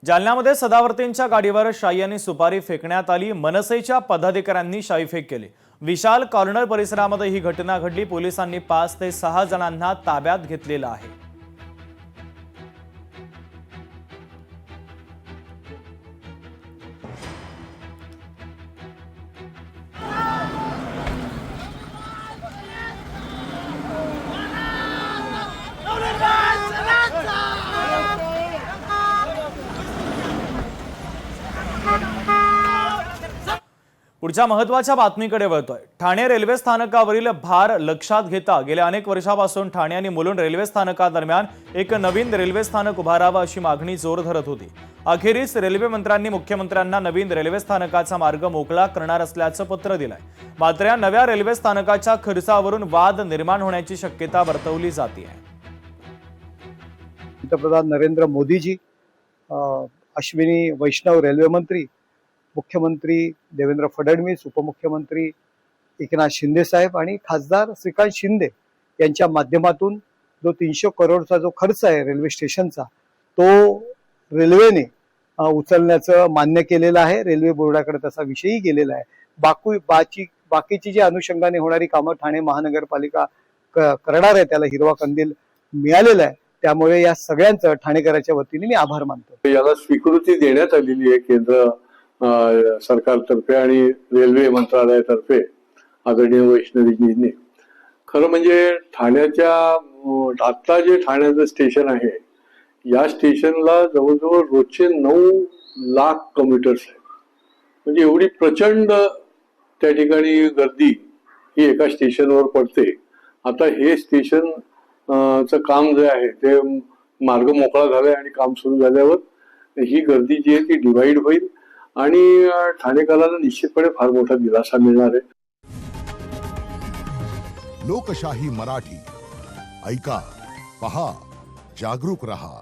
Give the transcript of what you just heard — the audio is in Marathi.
जालन्यामध्ये सदावर्तेंच्या गाडीवर शाई आणि सुपारी फेकण्यात आली। मनसेच्या पदाधिकाऱ्यांनी शाईफेक केली। विशाल कॉर्नर परिसरामध्ये ही घटना घडली। पोलिसांनी 5 ते 6 जणांना ताब्यात घेतलेलं आहे। पुढच्या महत्त्वाच्या बातमीकडे वळतोय। ठाणे रेल्वे स्थानकावरील भार लक्षात घेता गेल्या अनेक वर्षांपासून ठाणे आणि मुलुंड रेल्वे स्थानकादरम्यान एक नवीन रेल्वे स्थानक उभारावं अशी मागणी जोर धरत होती। अखेरीस रेल्वे मंत्र्यांनी मुख्यमंत्र्यांना नवीन रेल्वे स्थानकाचा मार्ग मोकळा करणार असल्याचं पत्र दिलंय। मात्र या नव्या रेल्वे स्थानकाच्या खर्चावरून वाद निर्माण होण्याची शक्यता वर्तवली जाते। पंतप्रधान नरेंद्र मोदीजी, अश्विनी वैष्णव रेल्वे मंत्री, मुख्यमंत्री देवेंद्र फडणवीस, उपमुख्यमंत्री एकनाथ शिंदे साहेब आणि खासदार श्रीकांत शिंदे यांच्या माध्यमातून जो 300 करोडचा जो खर्च आहे रेल्वे स्टेशनचा, तो रेल्वेने उचलण्याचं मान्य केलेलं आहे। रेल्वे बोर्डाकडे तसा विषयही गेलेला आहे। बाकीची जी अनुषंगाने होणारी कामं ठाणे महानगरपालिका करणार आहे, त्याला हिरवा कंदील मिळालेला आहे। त्यामुळे या सगळ्यांचं ठाणेकरांच्या वतीने मी आभार मानतो। याला स्वीकृती देण्यात आलेली आहे केंद्र सरकारतर्फे आणि रेल्वे मंत्रालयातर्फे आदरणीय वैष्णवीजींनी। खरं म्हणजे ठाण्याच्या आता जे ठाण्याचं स्टेशन आहे, या स्टेशनला जवळजवळ रोजचे 9 लाख कम्युटर्स आहेत। म्हणजे एवढी प्रचंड त्या ठिकाणी गर्दी ही एका स्टेशनवर पडते। आता हे स्टेशन चं काम जे आहे ते मार्ग मोकळा झालाय आणि काम सुरू झाल्यावर ही गर्दी जी आहे ती डिवाइड होईल आणि ठाणेकरांना निश्चितपणे फार मोठा दिलासा मिळणार आहे। लोकशाही मराठी ऐका, पहा, जागरूक रहा।